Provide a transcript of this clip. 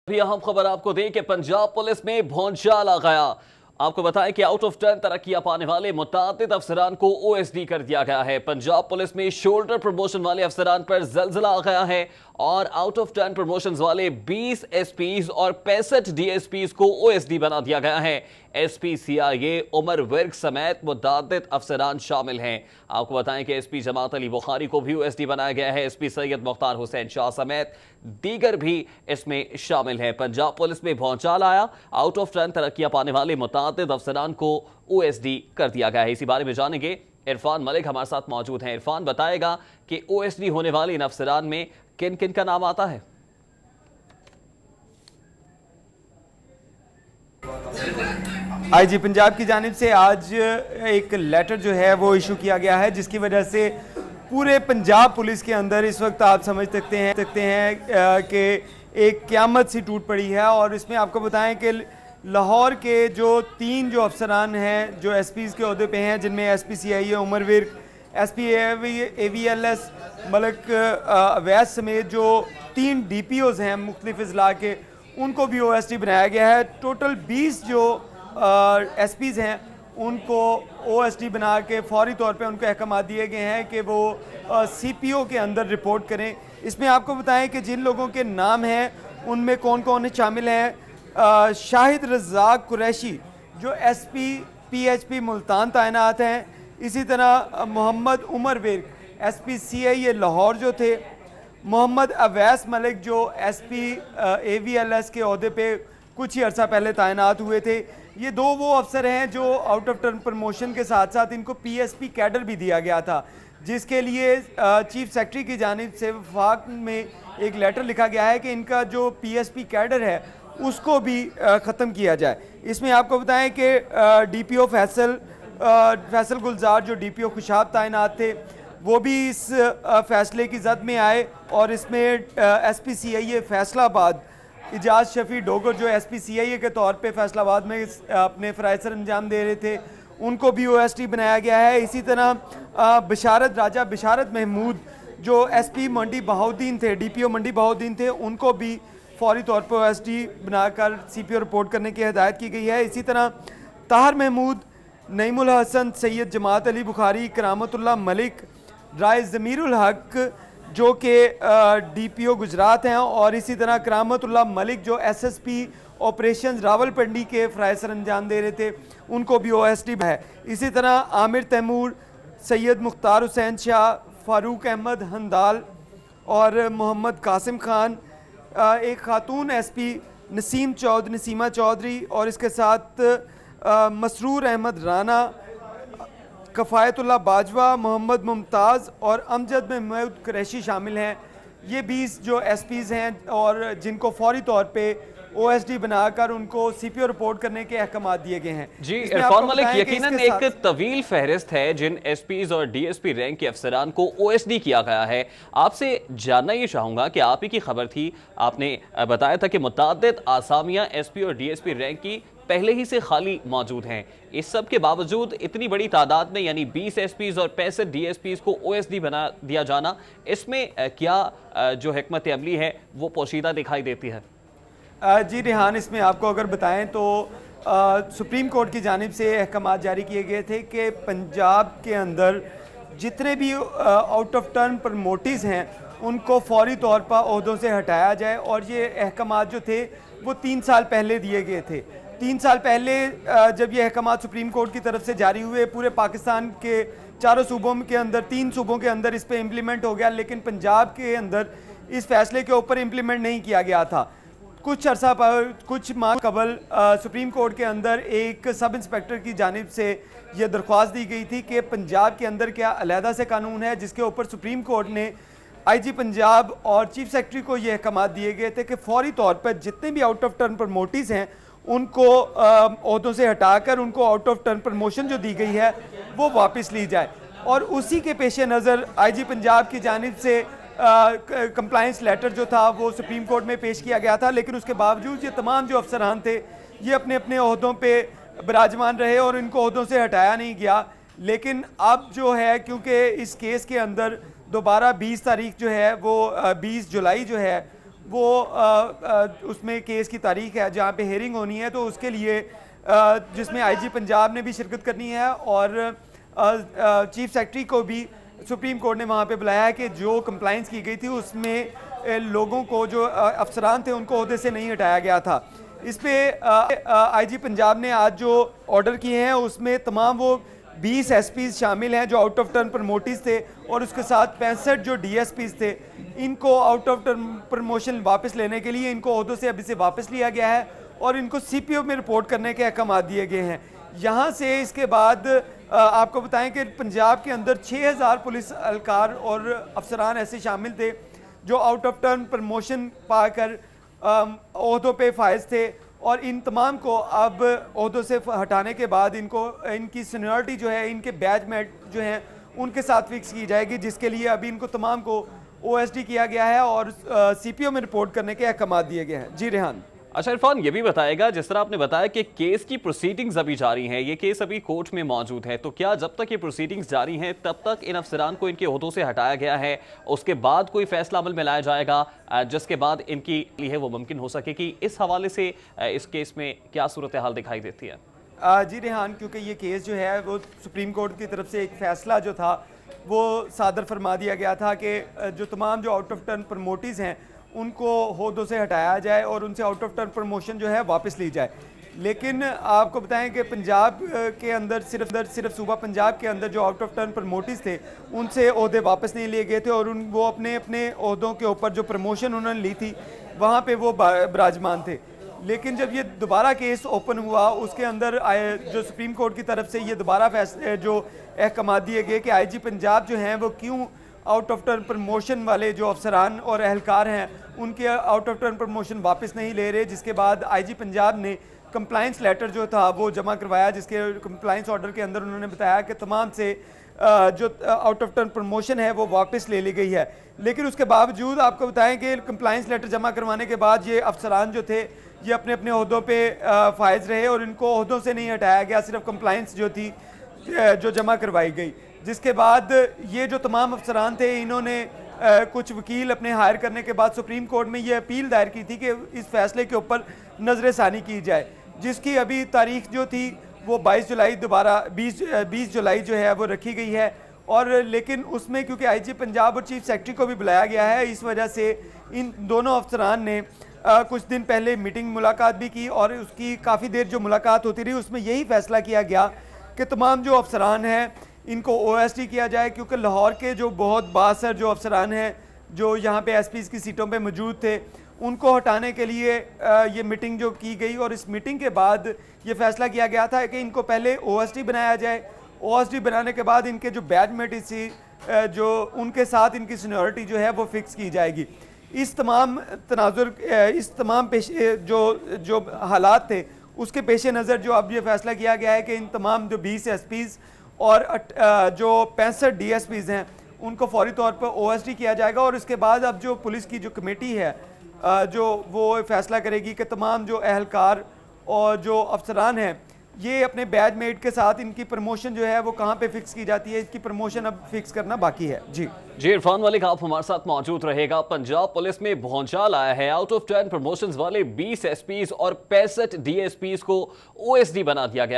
अभी अहम खबर आपको दें कि पंजाब पुलिस में भौचाल आ गया। आपको बताएं कि आउट ऑफ टर्न तरक्कियां पाने वाले मुतादिद अफसरान को ओएसडी कर दिया गया है। पंजाब पुलिस में शोल्डर प्रमोशन वाले अफसरान पर जलजला आ गया है और आउट ऑफ टर्न प्रमोशन वाले 20 एसपीज और 65 डीएसपीज को ओएसडी बना दिया गया है। एसपी सीआईए उमर विर्क समेत मुतादिद अफसरान शामिल हैं। आपको बताएं कि एसपी जमात अली बुखारी को भी ओएसडी बनाया गया है। एसपी सैयद मुख्तार हुसैन शाह समेत दीगर भी इसमें शामिल हैं। पंजाब पुलिस में भौचाल आया, आउट ऑफ टर्न तरक्कियां पाने वाले मुतादिद अफसरान को ओएसडी कर दिया गया है। इसी बारे में जानेंगे, इरफान मलिक हमारे साथ मौजूद हैं। इरफान बताएगा कि ओएसडी होने वाले इन अफसरान में किन किन का नाम आता है। आईजी पंजाब की जानिब से आज एक लेटर जो है वो इशू किया गया है, जिसकी वजह से पूरे पंजाब पुलिस के अंदर इस वक्त आप समझ सकते हैं कि एक क़यामत सी टूट पड़ी है। और इसमें आपको बताएं कि लाहौर के तीन अफसरान हैं जो एसपीज़ के अहदे पे हैं, जिनमें SP CIA Umar Virk, SP AVLS Malik Awais समेत जो 3 डीपीओज़ हैं मुख्तलिफ अजला के, उनको भी ओएसडी बनाया गया है। टोटल 20 जो एसपीज़ हैं उनको ओएसडी बना के फौरी तौर पे उनको अहकाम दिए गए हैं कि वो सीपीओ के अंदर रिपोर्ट करें। इसमें आपको बताएं कि जिन लोगों के नाम हैं उनमें कौन कौन शामिल हैं। शाहिद रज़ाक कुरैशी जो एसपी पीएचपी मुल्तान तैनात हैं, इसी तरह मोहम्मद उमर विर्क एसपी सीआईए लाहौर जो थे, मोहम्मद अवैस मलिक जो एसपी एवीएलएस के अहदे पे कुछ ही अर्सा पहले तैनात हुए थे। ये वो अफसर हैं जो आउट ऑफ टर्न प्रमोशन के साथ साथ इनको पीएसपी कैडर भी दिया गया था, जिसके लिए चीफ सेक्रेटरी की जानिब से वफाक में एक लेटर लिखा गया है कि इनका जो पीएसपी कैडर है उसको भी ख़त्म किया जाए। इसमें आपको बताएं कि डीपीओ फैसल गुलजार जो डीपीओ खुशाब तैनात थे, वो भी इस फैसले की जद में आए और इसमें एसपी सीआईए फैसलाबाद इजाज़ शफी डोगर जो एसपी सीआईए के तौर पे फैसलाबाद में अपने फ़राइज़ सर अंजाम दे रहे थे, उनको भी ओएसडी बनाया गया है। इसी तरह बिशारत महमूद जो एसपी मंडी बहाउद्दीन थे, डीपीओ मंडी बहाउद्दीन थे, उनको भी फौरी तौर पर ओएसडी बनाकर सीपीओ रिपोर्ट करने की हिदायत की गई है। इसी तरह ताहर महमूद, नईमुल हसन, सैयद जमात अली बुखारी, करामतुल्लाह मलिक, राय ज़मीरुल हक जो कि डीपीओ गुजरात हैं, और इसी तरह करामतुल्लाह मलिक जो एसएसपी ऑपरेशंस रावलपिंडी के फ़राइज़ सर अंजाम दे रहे थे, उनको भी ओएसडी है। इसी तरह आमिर तैमूर, सैयद मुख्तार हुसैन शाह, फ़ारूक अहमद हंदाल और मोहम्मद कासिम खान, एक खातून एसपी नसीमा चौधरी और इसके साथ मसरूर अहमद राना, कफ़ायतुल्लाह बाजवा, मोहम्मद मुमताज़ और अमजद महमूद कुरैशी शामिल हैं। ये 20 जो एसपीज़ हैं और जिनको फौरी तौर पे ओएसडी बनाकर उनको सीपीओ रिपोर्ट करने के अहकाम दिए गए हैं। जी इरफान मलिक, यकीनन एक तवील फहरिस्त है जिन एसपीज और डीएसपी रैंक के अफसरान को ओएसडी किया गया है। आपसे जानना ये चाहूँगा कि आप ही की खबर थी, आपने बताया था कि मुतादिद आसामियाँ एसपी और डीएसपी रैंक की पहले ही से खाली मौजूद हैं। इस सब के बावजूद इतनी बड़ी तादाद में यानी 20 एसपीज और 65 डीएसपीज को ओएसडी बना दिया जाना, इसमें क्या जो हिकमत अमली है वो पोशीदा दिखाई देती है? जी रिहान, इसमें आपको अगर बताएं तो सुप्रीम कोर्ट की जानिब से अहकाम जारी किए गए थे कि पंजाब के अंदर जितने भी आउट ऑफ टर्न प्रमोटीज़ हैं उनको फौरी तौर पर ओहदों से हटाया जाए। और ये अहकाम जो थे वो 3 साल पहले दिए गए थे। 3 साल पहले जब ये अहकाम सुप्रीम कोर्ट की तरफ से जारी हुए, पूरे पाकिस्तान के 4 सूबों के अंदर 3 सूबों के अंदर इस पर इम्प्लीमेंट हो गया, लेकिन पंजाब के अंदर इस फैसले के ऊपर इम्प्लीमेंट नहीं किया गया था। कुछ माह कबल सुप्रीम कोर्ट के अंदर एक सब इंस्पेक्टर की जानिब से यह दरख्वास्त दी गई थी कि पंजाब के अंदर क्या अलहदा से कानून है, जिसके ऊपर सुप्रीम कोर्ट ने आईजी पंजाब और चीफ सेक्रेटरी को ये अहकाम दिए गए थे कि फौरी तौर पर जितने भी आउट ऑफ टर्न प्रमोटीज़ हैं उनको ओहदों से हटाकर उनको आउट ऑफ टर्न प्रमोशन जो दी गई है वो वापस ली जाए। और उसी के पेश नज़र आईजी पंजाब की जानिब से कंप्लाइंस लेटर जो था वो सुप्रीम कोर्ट में पेश किया गया था, लेकिन उसके बावजूद ये तमाम जो अफसरान थे ये अपने अपने ओहदों पे विराजमान रहे और इनको ओहदों से हटाया नहीं गया। लेकिन अब जो है, क्योंकि इस केस के अंदर दोबारा 20 तारीख जो है वो 20 जुलाई जो है वो उसमें केस की तारीख है जहाँ पे हेयरिंग होनी है, तो उसके लिए जिसमें आईजी पंजाब ने भी शिरकत करनी है और चीफ सेक्रेटरी को भी सुप्रीम कोर्ट ने वहाँ पे बुलाया है कि जो कंप्लाइंस की गई थी उसमें लोगों को, जो अफसरान थे, उनको ओहदे से नहीं हटाया गया था। इस पे आईजी पंजाब ने आज जो ऑर्डर किए हैं उसमें तमाम वो 20 एसपीज शामिल हैं जो आउट ऑफ टर्न प्रमोटर्स थे, और उसके साथ 65 जो डीएसपीज थे, इनको आउट ऑफ टर्न प्रमोशन वापस लेने के लिए इनको ओहदों से अभी से वापस लिया गया है और इनको सीपीओ में रिपोर्ट करने के अहकाम दिए गए हैं। यहाँ से इसके बाद आपको बताएं कि पंजाब के अंदर 6000 पुलिस एहलकार और अफसरान ऐसे शामिल थे जो आउट ऑफ टर्न प्रमोशन पाकर ओहदों पे फायज थे, और इन तमाम को अब ओहदों से हटाने के बाद इनको इनकी सीनियरिटी जो है इनके बैचमेट जो हैं उनके साथ फिक्स की जाएगी, जिसके लिए अभी इनको तमाम को ओएसडी किया गया है और सीपीओ में रिपोर्ट करने के अहकाम दिए गए हैं। जी रेहान। अच्छा इरफान, ये भी बताएगा, जिस तरह आपने बताया कि केस की प्रोसीडिंग्स अभी जारी हैं, ये केस अभी कोर्ट में मौजूद है, तो क्या जब तक ये प्रोसीडिंग्स जारी हैं तब तक इन अफसरान को इनके ओहदों से हटाया गया है, उसके बाद कोई फैसला अमल में लाया जाएगा जिसके बाद इनकी लिए वो मुमकिन हो सके कि इस हवाले से इस केस में क्या सूरत हाल दिखाई देती है? जी रेहान, क्योंकि ये केस जो है वो सुप्रीम कोर्ट की तरफ से एक फ़ैसला जो था वो सादर फरमा दिया गया था कि जो तमाम जो आउट ऑफ टर्न प्रमोटर्स हैं उनको ओहदों से हटाया जाए और उनसे आउट ऑफ टर्न प्रमोशन जो है वापस ली जाए। लेकिन आपको बताएं कि पंजाब के अंदर सिर्फ सूबा पंजाब के अंदर जो आउट ऑफ टर्न प्रमोटर्स थे उनसे ओहदे वापस नहीं लिए गए थे, और वो अपने अपने ओहदों के ऊपर जो प्रमोशन उन्होंने ली थी वहाँ पे वो विराजमान थे। लेकिन जब ये दोबारा केस ओपन हुआ उसके अंदर जो सुप्रीम कोर्ट की तरफ से ये दोबारा फैसले जो अहकाम दिए गए कि आईजी पंजाब जो हैं वो क्यों आउट ऑफ टर्न प्रमोशन वाले जो अफसरान और एहलकार हैं उनके आउट ऑफ टर्न प्रमोशन वापस नहीं ले रहे, जिसके बाद आईजी पंजाब ने कंप्लाइंस लेटर जो था वो जमा करवाया, जिसके कंप्लाइंस ऑर्डर के अंदर उन्होंने बताया कि तमाम से जो आउट ऑफ टर्न प्रमोशन है वो वापस ले ली गई है। लेकिन उसके बावजूद आपको बताएं कि कंप्लाइंस लेटर जमा करवाने के बाद ये अफसरान जो थे ये अपने अपने ओहदों पे फायज रहे और इनको ओहदों से नहीं हटाया गया, सिर्फ कंप्लाइंस जो थी जो जमा करवाई गई। जिसके बाद ये जो तमाम अफसरान थे इन्होंने कुछ वकील अपने हायर करने के बाद सुप्रीम कोर्ट में ये अपील दायर की थी कि इस फैसले के ऊपर नजरसानी की जाए, जिसकी अभी तारीख जो थी वो 22 जुलाई दोबारा 20 जुलाई जो है वो रखी गई है। और लेकिन उसमें क्योंकि आईजी पंजाब और चीफ सेक्रेटरी को भी बुलाया गया है, इस वजह से इन दोनों अफसरान ने कुछ दिन पहले मीटिंग मुलाकात भी की, और उसकी काफ़ी देर जो मुलाकात होती रही उसमें यही फैसला किया गया कि तमाम जो अफसरान हैं इनको ओएसडी किया जाए, क्योंकि लाहौर के जो बहुत बासर जो अफसरान हैं जो यहाँ पे एसपीज़ की सीटों पे मौजूद थे उनको हटाने के लिए ये मीटिंग जो की गई, और इस मीटिंग के बाद ये फैसला किया गया था कि इनको पहले ओएसडी बनाया जाए। ओएसडी बनाने के बाद इनके जो बैचमेट थी जो उनके साथ इनकी सीनियरिटी जो है वो फिक्स की जाएगी। इस तमाम तनाजुर इस तमाम जो हालात थे उसके पेश नज़र जो अब ये फैसला किया गया है कि इन तमाम जो 20 एसपीज़ और जो 65 डीएसपीज़ हैं उनको फौरी तौर पर ओएसडी किया जाएगा, और इसके बाद अब जो पुलिस की जो कमेटी है जो वो फैसला करेगी कि तमाम जो एहलकार और जो अफसरान हैं ये अपने बैचमेट के साथ इनकी प्रमोशन जो है वो कहाँ पे फिक्स की जाती है, इसकी प्रमोशन अब फिक्स करना बाकी है। जी इरफान मलिक आप हमारे साथ मौजूद रहेगा। पंजाब पुलिस में भौचाल आया है, आउट ऑफ 10 प्रमोशंस वाले 20 एसपीज और 65 डीएसपीज को ओएसडी बना दिया गया।